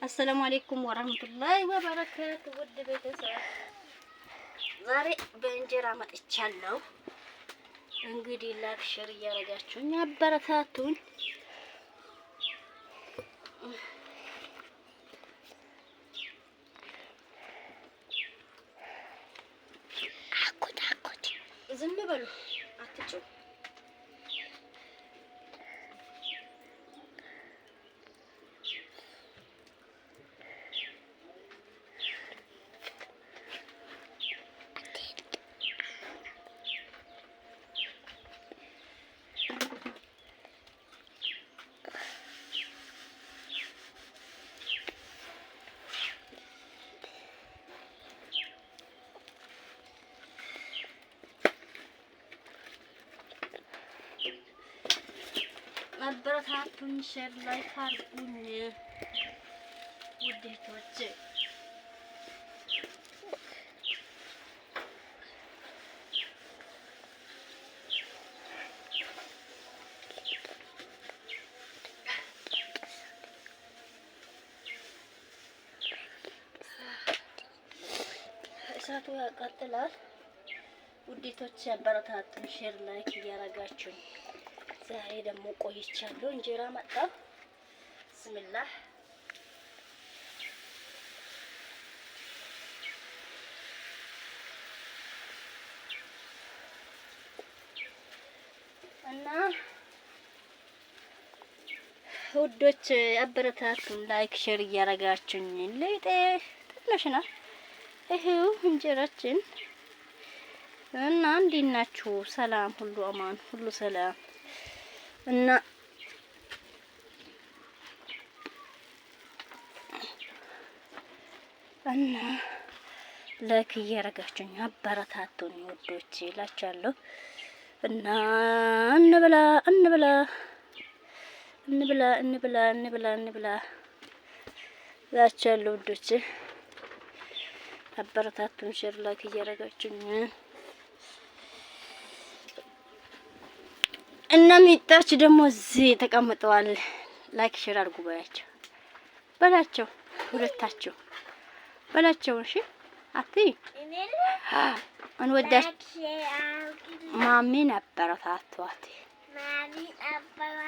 አሰላሙ አለይኩም ወራህመቱላሂ ወበረካቱ። ውድ ቤተሰብ ዛሬ በእንጀራ መጥቻለሁ። እንግዲህ ላይክ ሼር እያደረጋችሁኝ አበረታቱኝ። አኩት ዝም በሉ አትጩ። አበረታቱኝ፣ ሼር ላይክ አድርጉኝ ውዴቶቼ። እሳቱ ያቃጥላል ውዴቶቼ። አበረታቱኝ፣ ሼር ላይክ እያደረጋችሁኝ። ዛሬ ደግሞ ቆይቻለሁ። እንጀራ መጣ። ብስሚላህ እና ውዶች አበረታቱን፣ ላይክ ሼር እያደረጋችሁኝ። ለይጤ ትንሽ ነው። ይሄው እንጀራችን እና እንዴት ናችሁ? ሰላም ሁሉ አማን ሁሉ ሰላም እና ላይክ እያደረጋችሁኝ አበረታቱኝ ውዶቼ እላችኋለሁ። እና እንብላ እላችኋለሁ ውዶቼ። አበረታቱኝ፣ ሼር ላይክ እያደረጋችሁኝ እና ሚጣች ደግሞ እዚህ ተቀምጠዋል። ላይክ ሼር አድርጉ በላቸው ሁለታቸው በላቸው። እሺ አትይ አንወዳች ማሚን አበረታቷት።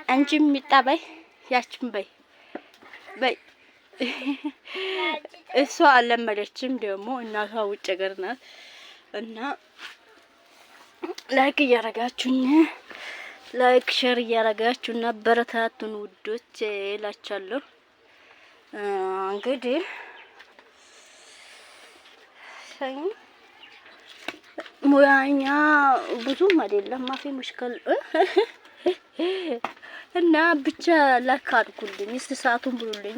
አንቺም ሚጣበይ ያችን በይ እሷ አልለመደችም ደግሞ እናቷ ውጭ ሀገር ናት። እና ላይክ እያደረጋችሁኝ ላይክ ሼር እያደረጋችሁና አበረታቱን ውዶች እላችኋለሁ። እንግዲህ ሙያኛ ብዙም አይደለም ማፊ ሙሽከል እና ብቻ ላይክ አድርጉልኝ። እስቲ ሰዓቱን ብሉልኝ።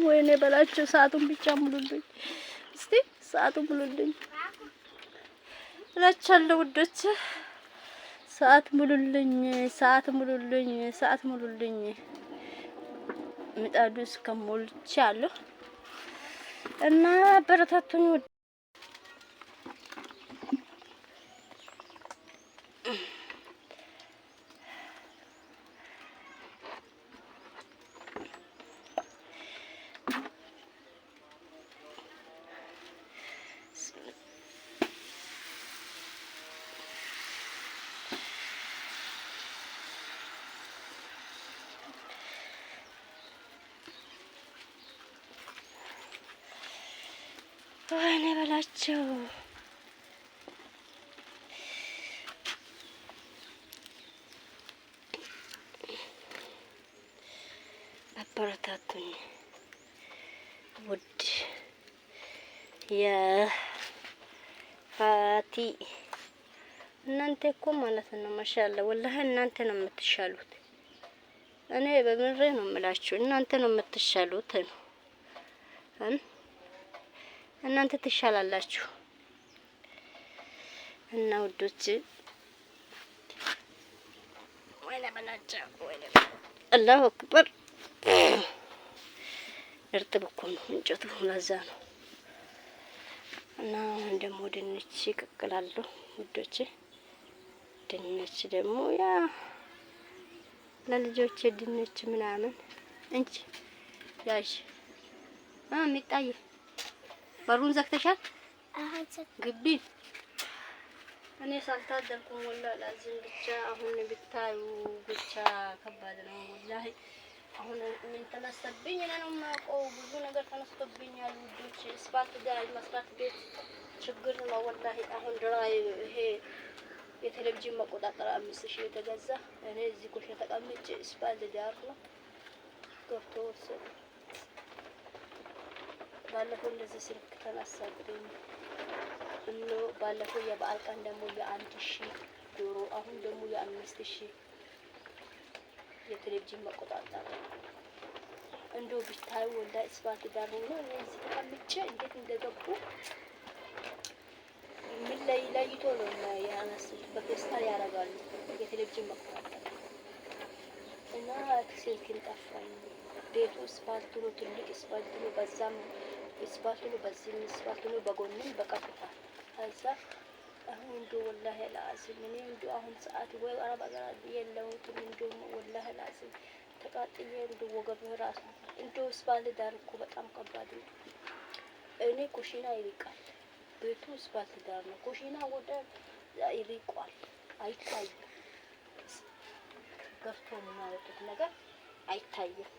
ወይኔ በላችሁ ሰዓቱን ብቻ ሙሉልኝ። እስቲ ሰዓቱን ሙሉልኝ እላችኋለሁ ውዶች። ሰዓት ሙሉልኝ። ምጣዱ እስከሞልቻለሁ እና አበረታቱኝ። ወይኔ በላቸው አበረታቱኝ ውድ የፋቲ እናንተ እኮ ማለት ነው ማሻአላ ወላሂ እናንተ ነው የምትሻሉት። እኔ በምሬ ነው የምላችሁ እናንተ ነው የምትሻሉት ነው። እናንተ ትሻላላችሁ እና ውዶች ወይኔ በላቸው ወይኔ አላሁ አክበር። እርጥብ እኮ ነው እንጨቱ ለዛ ነው። እና ደግሞ ድንች ይቀቅላለሁ ውዶች። ድንች ደግሞ ያ ለልጆች ድንች ምናምን እንጂ ያሽ ሚጣዬ በሩን ዘግተሻል? ግቢ እኔ ሳልታደርኩም ወላሂ ላዚም ብቻ አሁን ብታዩ ብቻ ከባድ ነው ወላሂ። አሁን ምን ተነስተብኝ እኔ ነው የማውቀው። ብዙ ነገር ተነስቶብኛል ውዶች። እስፋልት ዳር መስራት ቤት ችግር ነው ወላሂ። አሁን ድራይ ይሄ የቴሌቪዥን መቆጣጠሪያ 5000 የተገዛ እኔ እዚህ ኮሽ ተቀምጬ እስፋልት ዳር ነው ገብቶ ወሰዱ። ባለፈው እንደዚህ ስልክ ተነሳብኝ እኖ ባለፈው የበዓል ቀን ደግሞ የ1000 ዶሮ አሁን ደግሞ የ5000 የቴሌቪዥን መቆጣጠሪያ እንደው ቢታዩ ወላሂ እስፋልት ዳር ነው እዚህ ተቀምጬ እንዴት እንደገቡ ምን ላይ ለይቶ ነው ያነሱት። በፌስታል ያደርጋሉ የቴሌቪዥን መቆጣጠሪያ እና ስልክን ጠፋኝ። ቤቱ እስፋልት ነው፣ ትልቅ እስፋልት ነው፣ በዛም እስፋልት ነው፣ በዚህም እስፋልት ነው፣ በጎንም በቀጥታ ከዛ አሁን እንደው ወላሂ ላዚም እኔ እንደው አሁን ሰዓት ወይ አረብ አገር የለውም እንደው ወላሂ ላዚም ተቃጥዬ እንደው ወገብ ራሱ እንደው እስፋልት ዳር እኮ በጣም ከባድ ነው። እኔ ኩሽና ይርቃል፣ ቤቱ እስፋልት ዳር ነው። ኩሽና ወደ ይርቋል፣ አይታይም። ገብቶ የሚያወጡት ነገር አይታይም።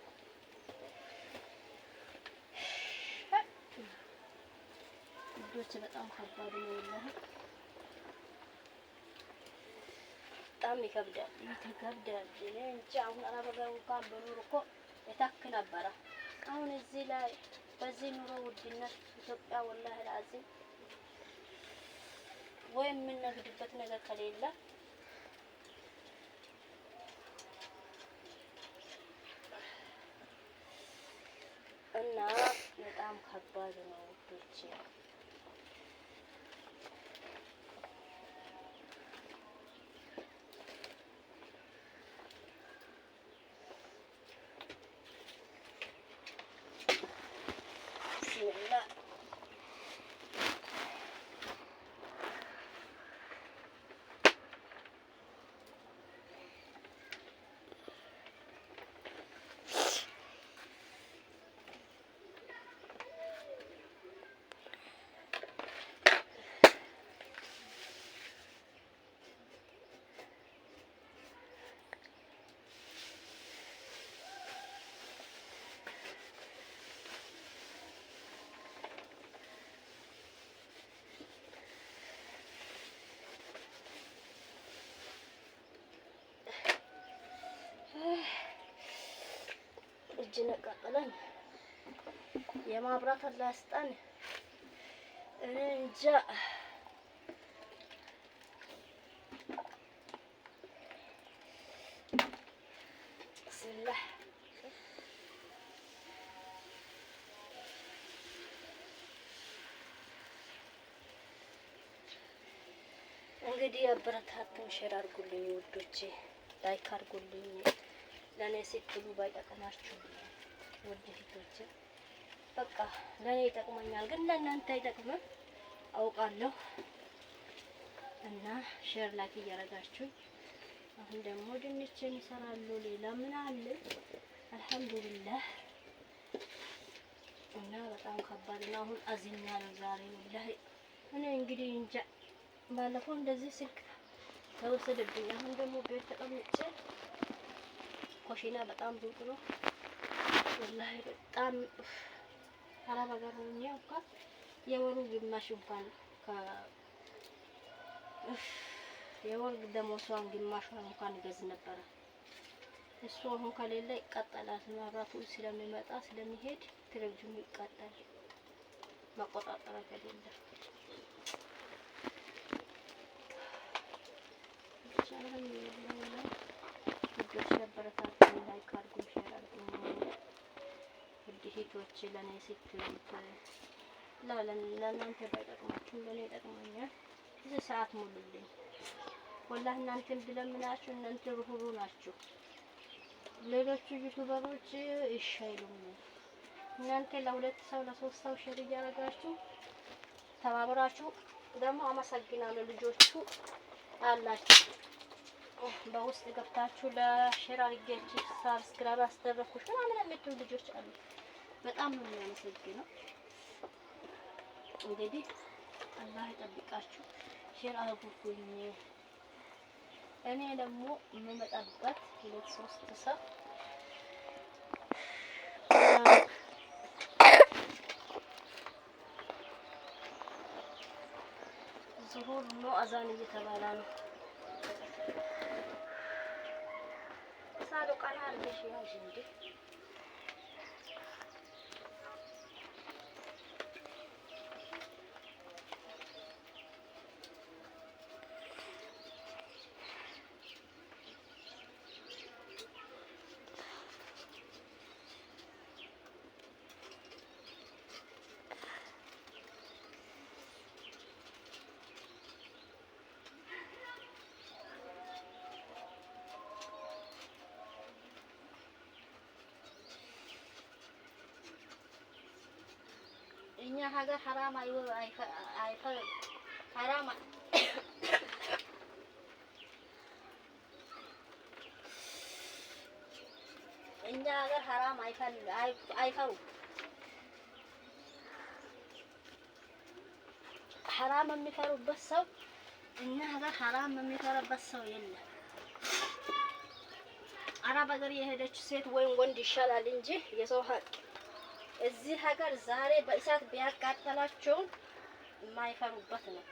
ልጆች በጣም ከባድ ነው ወላሂ በጣም ይከብዳል። እኔ እንጃ አሁን አረብ አገር እንኳን በኑሮ እኮ የታክ ነበረ። አሁን እዚህ ላይ በዚህ ኑሮ ውድነት ኢትዮጵያ ወላሂ ላዚም ወይ የምንነግድበት ነገር ከሌለ እና በጣም ከባድ ነው ውዶቼ። እጅ ነቀቀለኝ። የማብራት አላስጣን እኔ እንጃ። ስላህ እንግዲህ አበረታቱኝ፣ ሼር አድርጉልኝ ውዶቼ፣ ላይክ አድርጉልኝ። ለኔ ስትሉ ባይጠቅማችሁ ውድ እህቶቼ በቃ ለኔ ይጠቅመኛል፣ ግን ለእናንተ አይጠቅምም አውቃለሁ። እና ሼር ላይክ እያደረጋችሁ አሁን ደግሞ ድንችን ይሰራሉ። ሌላ ምን አለ? አልሐምዱሊላህ። እና በጣም ከባድ ነው። አሁን አዝኛለሁ ዛሬ ወላሂ። እኔ እንግዲህ እንጃ ባለፈው እንደዚህ ስልክ ተወሰደብኝ። አሁን ደግሞ ቤት ተቀምጬ ኮሽና በጣም ሩቅ ነው ወላሂ በጣም አረብ አገር ሆኜ እንኳን የወሩ ግማሽ እንኳን የወር ደሞዟን ግማሿን እንኳን ይገዝ ነበረ። እሱ አሁን ከሌለ ይቀጠላል። መብራቱ ስለሚመጣ ስለሚሄድ ቴሌቪዥኑ ይቀጠል መቆጣጠሪያ ከሌለ ላይክ አድርጉ፣ ሼር አድርጉ ውድ እህቶቼ። ለኔ ስትሉት ለእናንተ ባይጠቅማችሁም ለኔ ይጠቅመኛል። እዚህ ሰዓት ሙሉልኝ ወላሂ። እናንተን ብለምናችሁ እናንተ ሩህሩ ናችሁ። ሌሎቹ ዩቲዩበሮች እሺ አይሉም። እናንተ ለሁለት ሰው ለሶስት ሰው ሼር እያደረጋችሁ ተባብራችሁ ደግሞ አመሰግናለሁ። ልጆቹ አላችሁ በውስጥ ገብታችሁ ለሼር አድርጌያችሁ ሳብስክራይብ አስደረኩሽ ምናምን የምትሉ ልጆች አሉ። በጣም ነው የሚያመሰግነው። እንግዲህ አላህ ይጠብቃችሁ። ሼር አድርጉኝ። እኔ ደግሞ የምመጣበት 2-3 ሰው ዙሁር ነው፣ አዛን እየተባለ ነው። ሳዶ ቀና አድርገሽ ያዥ እንዴ እኛ ሀገር ሐራም ሐራም እኛ ሀገር ሐራም አይፈሩ ሐራም የሚፈሩበት ሰው እኛ ሀገር ሐራም የሚፈራበት ሰው የለም። አረብ ሀገር የሄደች ሴት ወይም ወንድ ይሻላል እንጂ የሰው ሀቅ እዚህ ሀገር ዛሬ በእሳት ቢያቃጠላቸው የማይፈሩበት ነው።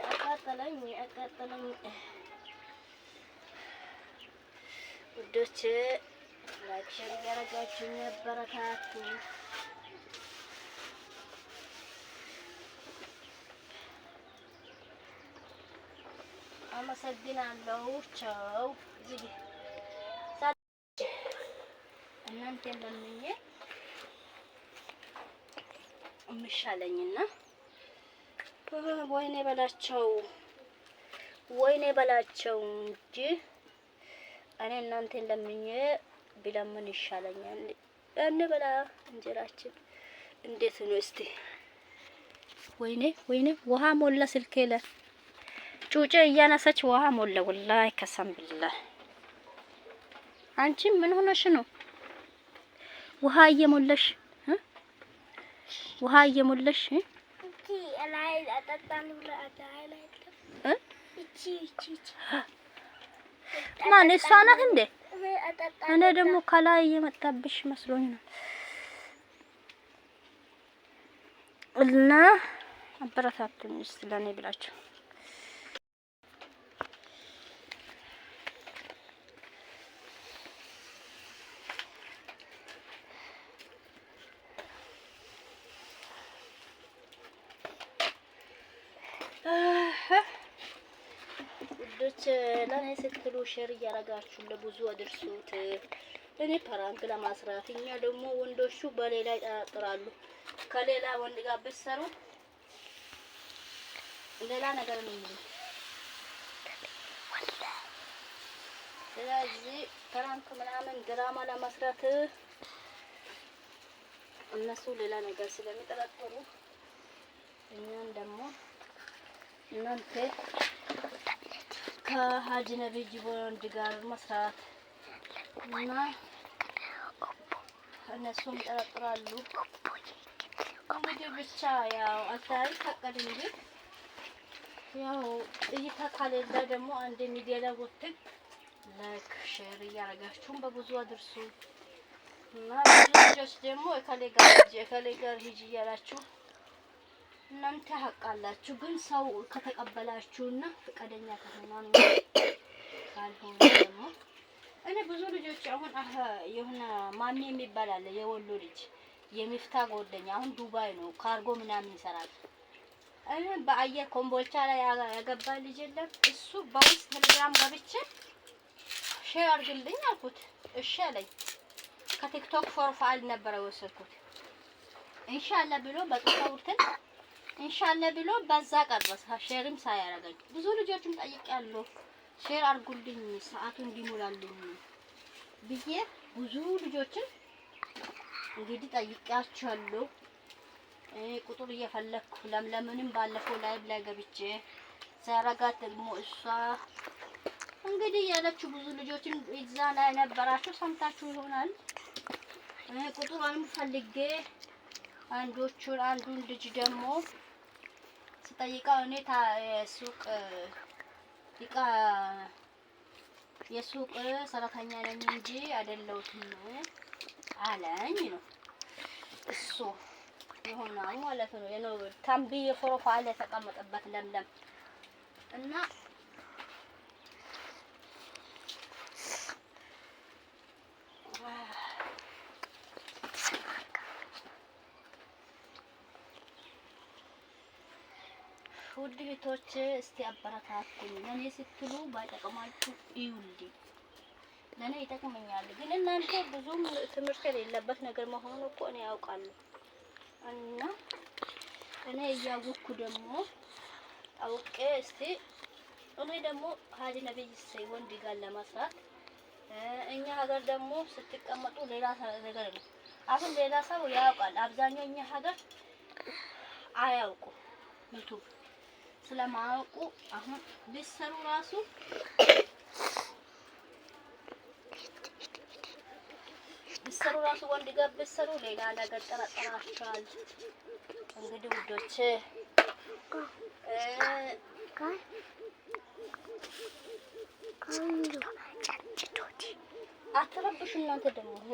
አቃጠለኝ ውዶች፣ ላይክ ሼር እያደረጋችሁ አበረታቱ። አመሰግናለሁ። ቻው። እዚህ እናንተን ለምኜ እምሻለኝና ወይኔ በላቸው እንጂ እኔ እናንተን ለምኜ ቢለምን ይሻለኛል። እንበላ እንጀራችን እንዴት ነው እስቲ? ወይኔ ውሃ ሞላ ስልኬ ላይ ጩጬ እያነሳች ውሃ ሞላ። ወላሂ ከሰም ቢላህ አንቺ ምን ሆነሽ ነው? ውሃ እየሞላሽ እቺ ላይ አጣጣን ብለ አዳላይ እቺ ማን እሷ ናት እንዴ? እኔ ደግሞ ከላይ እየመጣብሽ መስሎኝ ነው። እና አበረታቱኝ እስቲ ለኔ ብላችሁ ውዶች ለኔ ስትሉ ሼር እያረጋችሁ ለብዙ አድርሱት። እኔ ፕራንክ ለማስራት እኛ ደግሞ ወንዶቹ በሌላ ይጠራጥራሉ። ከሌላ ወንድ ጋር ብትሰሩ ሌላ ነገር ነው የሚሉት። ስለዚህ ፕራንክ ምናምን ድራማ ለማስራት እነሱ ሌላ ነገር ስለሚጠራጥሩ እኛን ደግሞ እናንተ ከሀጂ ነብይ ወንድ ጋር መስራት እና እነሱም ይጠረጥራሉ። እንግዲህ ብቻ ያው አታይ ፈቀድ እንጂ ያው እይታ ካሌለ ደግሞ አንድ ሚዲያ ላይ ወጥተን ላይክ ሼር እያረጋችሁን በብዙ አድርሱ እና ልጆች ደግሞ እከሌ ጋር ሂጂ እያላችሁ እናንተ ሀቃላችሁ። ግን ሰው ከተቀበላችሁና ፈቃደኛ ከሆነ ካልሆነ ደግሞ እኔ ብዙ ልጆች አሁን የሆነ ማን የሚባል አለ የወሎ ልጅ የሚፍታ ጓደኛ አሁን ዱባይ ነው ካርጎ ምናምን ይሰራል። እኔ በአየር ኮምቦልቻ ላይ ያገባ ልጅ የለም። እሱ በውስጥ ቴሌግራም ገብቼ ሼር አድርግልኝ አልኩት። እሺ አለኝ። ከቲክቶክ ፕሮፋይል ነበር የወሰድኩት። ኢንሻአላህ ብሎ በቀውርተን ኢንሻአላህ ብሎ በዛ ቀርበስ ሼርም ሳያረጋኝ ብዙ ልጆችም ጠይቄያለሁ። ሼር አድርጉልኝ ሰዓቱ እንዲሞላልኝ ብዬ ብዙ ልጆችን እንግዲህ ጠይቄያቸዋለሁ። ቁጥር እየፈለኩ ለምለምንም ባለፈው ላይ ገብቼ ዘረጋት ደግሞ እሷ እንግዲህ ያለችው ብዙ ልጆችን እዛ ላይ ነበራችሁ ሰምታችሁ ይሆናል። ቁጥሯንም ፈልጌ አንዱን ልጅ ደግሞ ስጠይቀው እኔ የሱቅ ሰራተኛ ነኝ እንጂ አይደለሁትም አለኝ ነው እሱ ይሆናል ማለት ነው። የነው ታምቢ ፕሮፋይል የተቀመጠበት ለምለም እና ውድ ቤቶች እስቲ አበረታቱኝ። ለኔ ስትሉ ባይጠቅማችሁ ይውልኝ፣ ለኔ ይጠቅመኛል። ግን እናንተ ብዙም ትምህርት የሌለበት ነገር መሆኑ እኮ እኔ ያውቃለሁ። እና እኔ እያወቅኩ ደግሞ አውቄ እስቲ እኔ ደግሞ ሀጂ ነብይ ወንድ ጋር ለመስራት እኛ ሀገር ደግሞ ስትቀመጡ ሌላ ነገር ነው። አሁን ሌላ ሰው ያውቃል፣ አብዛኛው እኛ ሀገር አያውቁ ዩቱብ ስለማያውቁ አሁን ቢሰሩ ራሱ ወንድ ጋር ቢሰሩ ሌላ ነገር ጠራጠራችኋል። እንግዲህ ውዶች አትረብሹ እናንተ ደግሞ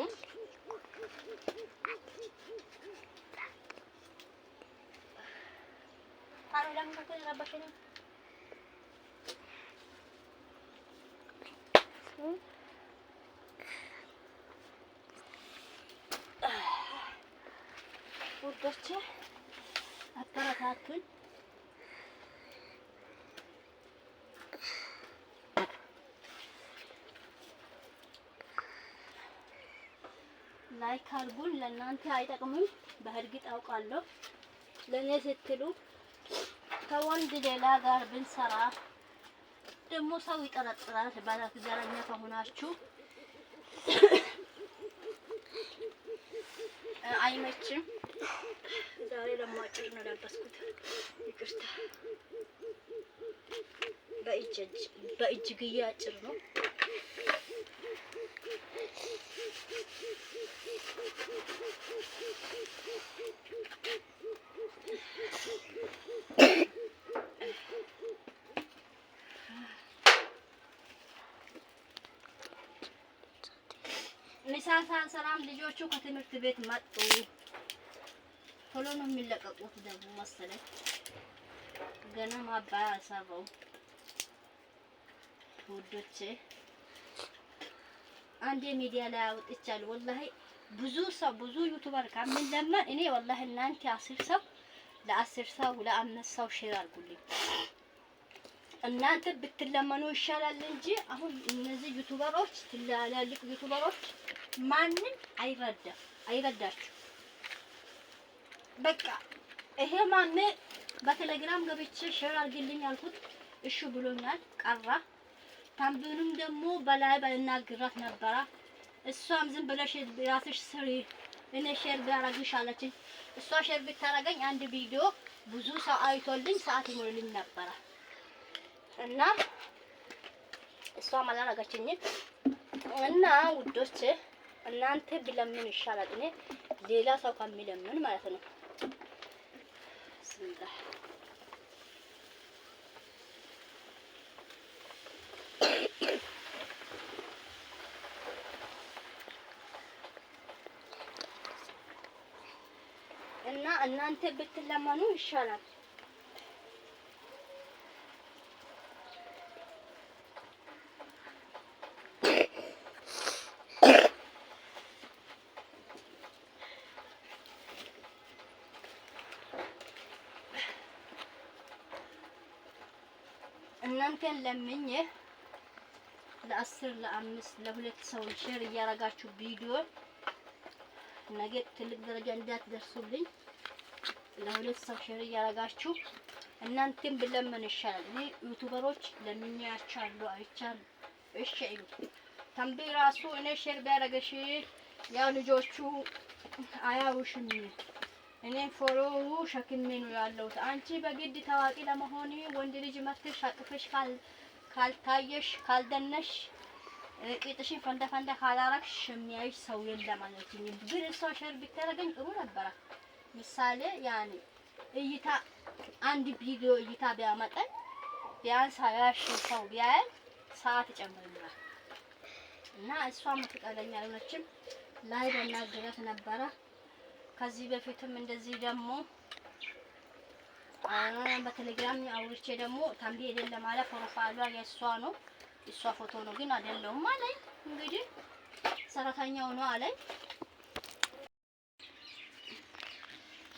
ውዶች አበረታቱኝ። ላይክ አድርጉን። ለእናንተ አይጠቅምም በእርግጥ አውቃለሁ። ለኔ ስትሉ ከወንድ ሌላ ጋር ብንሰራ ደግሞ ሰው ይጠረጥራል። ባለትዳረኛ ከሆናችሁ አይመችም። ዛሬ ደግሞ አጭር ነው ለበስኩት፣ ይቅርታ። በእጅግዬ አጭር ነው። ምሳሳን ሰላም ልጆቹ ከትምህርት ቤት መጡ። ቶሎ ነው የሚለቀቁት ደግሞ መሰለኝ ገና ማባያ አልሰራው። ውዶቼ አንዴ ሚዲያ ላይ አውጥቻለሁ። ወላሂ ብዙ ዩቲዩበር ካምን ለማን እኔ ወላሂ እናንተ 10 ሰው ለ10 ሰው ለ5 ሰው ሼር አድርጉልኝ። እናንተ ብትለመኑ ይሻላል እንጂ አሁን እነዚህ ዩቲዩበሮች ትላልቅ ዩቲዩበሮች ማንም አይረዳችሁ። በቃ ይሄ ማሜ በቴሌግራም ገብቼ ሼር አድርግልኝ አልኩት፣ እሺ ብሎኛል። ቀራ ታምብንም ደግሞ በላይ ባልናገራት ነበረ። እሷም ዝም ብለሽ ራስሽ ስሪ እኔ ሼር ባረግሽ አለችኝ። እሷ ሼር ብታረገኝ አንድ ቪዲዮ ብዙ ሰው አይቶልኝ ሰዓት ይሞልልኝ ነበረ እና እሷ ማላረጋችኝ እና ውዶች እናንተ ብለምን ይሻላል እኔ ሌላ ሰው ከሚለምን ማለት ነው። ስንት እና እናንተ ብትለመኑ ይሻላል። እናንተን ለምኜ ለ10 ለ5 ለ2 ሰው ሼር እያረጋችሁ ቪዲዮ ነገ ትልቅ ደረጃ እንዳትደርሱልኝ ለ2 ሰው ሼር እያረጋችሁ እናንተን ብለምን ይሻላል። እኔ ዩቲዩበሮች ለምኛቻለሁ አይቻለሁ። እሺ አይሉ ታምቢ ራሱ እኔ ሼር ቢያረገሽ ያው ልጆቹ አያውሽም እኔ ፎሎው ሸክሜ ነው ያለሁት። አንቺ በግድ ታዋቂ ለመሆን ወንድ ልጅ መጥተሽ አቅፈሽ ካልታየሽ ካልደነሽ ቂጥሽን ፈንዳ ካላረግሽ የሚያይሽ ሰው የለም አለችኝ። ግን እሷ ሸር ብታረገኝ ጥሩ ነበረ። ምሳሌ ያኔ እይታ አንድ ቪዲዮ እይታ ቢያመጣኝ ቢያንስ 20 ሰው ቢያይ ሰዓት ይጨምርልናል። እና እሷም ፍቃደኛ አልሆነችም። ላይ በናገራት ነበረ። ከዚህ በፊትም እንደዚህ ደግሞ በቴሌግራም አውርቼ ደግሞ ታምቢ የሌለ ማለት ፕሮፋይሏ የእሷ ነው፣ እሷ ፎቶ ነው ግን አይደለም አለኝ። እንግዲህ ሰራተኛው ነው አለኝ።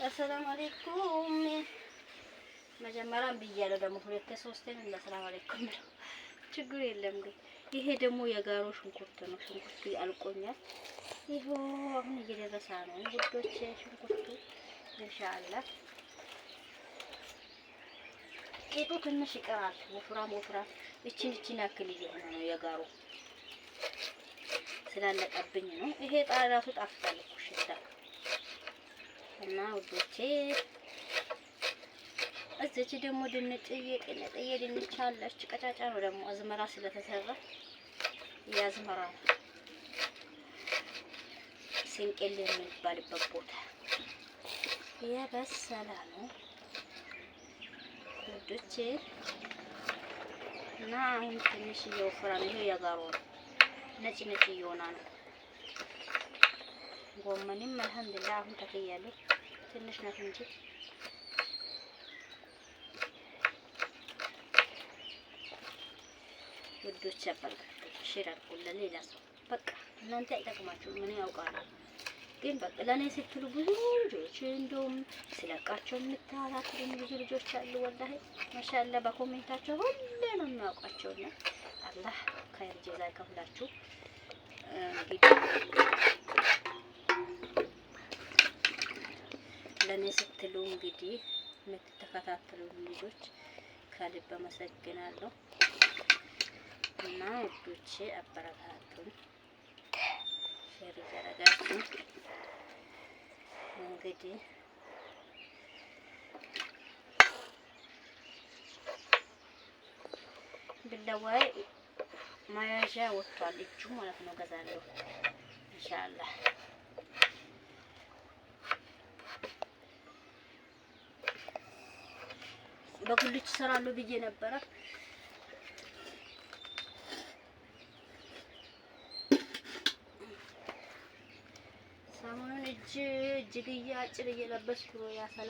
አሰላሙ አለይኩም መጀመሪያም ብያለሁ፣ ደግሞ ሁለቴ ሶስቴ ነው ሰላም አለይኩም ነው። ችግር የለም ግን ይሄ ደግሞ የጋሮ ሽንኩርት ነው። ሽንኩርቱ አልቆኛል። ይሄው አሁን እየደረሰ ነው ውዶች። ሽንኩርቱ ኢንሻአላህ ቄጡ ትንሽ ይቀራል። ወፍራም እቺን ያክል እየሆነ ነው የጋሮ ስላለቀብኝ ነው። ይሄ ጣራቱ ጣፍጣል እኮ ሽታ እና ውዶቼ እዚች ደግሞ ድንጥዬ ቅንጥዬ ድንች አለች። ቀጫጫ ነው ደግሞ አዝመራ ስለተሰራ ያዝመራ ሲንቄል የሚባልበት ቦታ የበሰለ ነው ውዶቼ። እና አሁን ትንሽ እየወፈረ ነው። ይሄ የጋሮ ነጭ እየሆነ ነው። ጎመንም አልሐምዱሊላህ አሁን ተከያለሁ። ትንሽ ናት እንጂ ውዶች ያበረታቱ። ሼር አድርጉ ለሌላ ሰው። በቃ እናንተ አይጠቅማችሁ ምን ያውቃሉ፣ ግን በቃ ለኔ ስትሉ ብዙ ልጆች እንደውም ስለቃቸው የምታላክሉኝ ብዙ ልጆች አሉ። ወላሂ ማሻአላ በኮሜንታቸው ሁሌ ነው የሚያውቃቸውና አላህ ከይር ጀዛ ይከፍላችሁ። እንግዲህ ለኔ ስትሉ እንግዲህ የምትከታተሉ ልጆች ከልብ አመሰግናለሁ። እና ውዶቼ አበረታቱን፣ ሼር ያደረጋችሁ እንግዲህ ብለዋይ ማያዣ ወጥቷል እጁ ማለት ነው። ገዛለሁ ኢንሻአላህ። በጉልች ሰራለሁ ብዬ ነበረ። ሰሞኑን እጅግዬ አጭር እየለበስኩ ነው። ያሰላ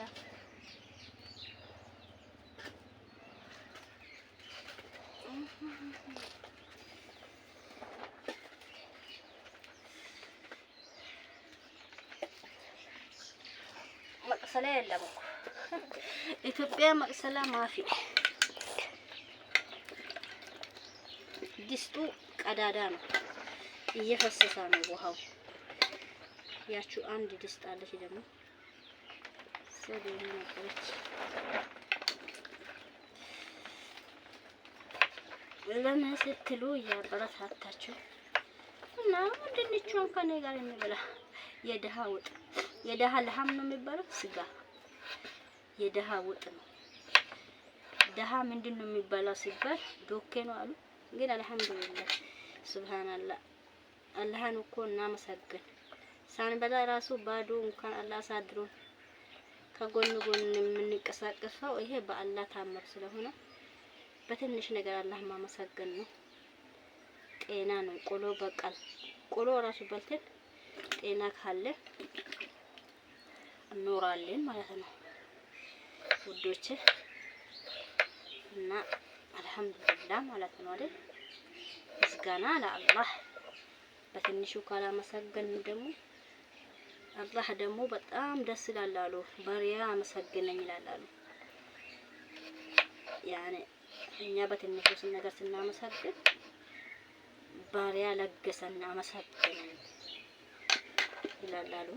መቅሰላ የለም እኮ ኢትዮጵያ መቅሰላ ማፊ። ድስቱ ቀዳዳ ነው፣ እየፈሰሰ ነው ውሃው። ያችሁ አንድ ድስት አለች ደግሞ ሰደኝ ነበረች። ለምን ስትሉ እያበረታታችሁ እና ድንቿን ከኔ ጋር እንብላ። የደሃ ወጥ የደሃ ለሐም ነው የሚባለው፣ ስጋ የደሃ ወጥ ነው። ደሃ ምንድነው የሚባለው ሲባል ዶኬ ነው አሉ። ግን አልሐምዱሊላህ ሱብሃንአላህ አላህን እኮ እናመሰግን። ሳንበላ ራሱ ባዶ እንኳን አላህ አሳድሮ ከጎን የምንቀሳቀሰው ይሄ በአላህ ታምር ስለሆነ በትንሽ ነገር አላህ ማመሰገን ነው። ጤና ነው። ቆሎ በቃል ቆሎ ራሱ በልተን ጤና ካለ እንኖራለን ማለት ነው ውዶቼ። እና አልሐምዱሊላህ ማለት ነው አይደል? ምስጋና ለአላህ። በትንሹ ካላመሰገን ደግሞ አላህ ደግሞ በጣም ደስ ይላል አሉ። ባሪያ አመሰግነኝ ይላል አሉ። ያኔ እኛ በትንሹ ነገር ስናመሰግን ባሪያ ለገሰና አመሰግነኝ ይላል አሉ።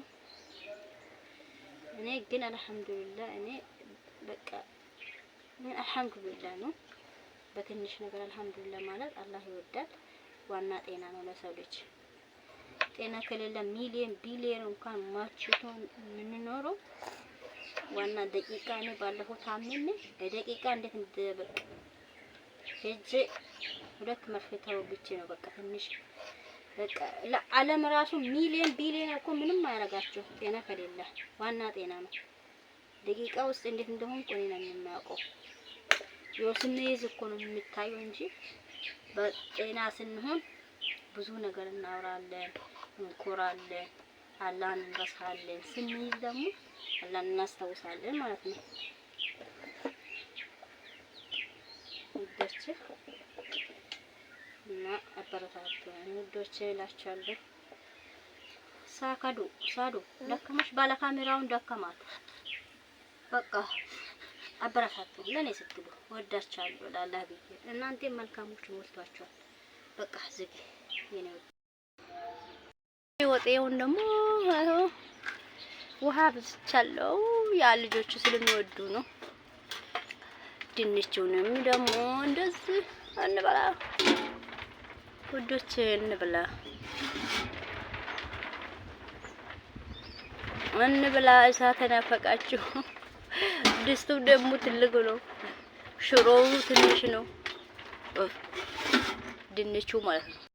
እኔ ግን አልሐምዱሊላህ እኔ በቃ ምን አልሐምዱሊላህ ነው። በትንሽ ነገር አልሐምዱሊላህ ማለት አላህ ይወዳል። ዋና ጤና ነው ለሰው ልጅ። ጤና ከሌለ ሚሊየን ቢሊየን እንኳን ማችቶ የምንኖረው ዋና ደቂቃ ነው። ባለፈው ታምሜ ደቂቃ እንዴት እንደበቃ ሄጄ 2 መርፌ ተወግቼ ነው በቃ ትንሽ በቃ ለዓለም ራሱ ሚሊዮን ቢሊዮን እኮ ምንም አያረጋቸው ጤና ከሌለ ዋና ጤና ነው። ደቂቃ ውስጥ እንዴት እንደሆነ ቆይ ነው የማያውቀው። ስንይዝ እኮ ነው የሚታየው እንጂ በጤና ስንሆን ብዙ ነገር እናወራለን፣ እንኮራለን፣ አላህን እንረሳለን። ስንይዝ ደግሞ አላህን እናስታውሳለን ማለት ነው። ውዶቼ እና አበረታቱ ውዶቼ እላችኋለሁ። ሳዱ ደከመሽ ባለ ካሜራውን ደከማት። በቃ አበረታቱ ለኔ ስትሉ ወዳችኋለሁ። ለአላህ ብዬ እናንተ መልካሞች ሞልቷችኋል። በቃ ዝግ የኔ ወጤውን ደግሞ ውሃ ብቻለው ያ ልጆቹ ስለሚወዱ ነው። ድንቹንም ደግሞ እንደዚህ እንበላ ውዶች እንብላ እሳት ተናፈቃችሁ። ድስቱ ደግሞ ትልቅ ነው፣ ሽሮው ትንሽ ነው። ድንቹ ማለት ነው።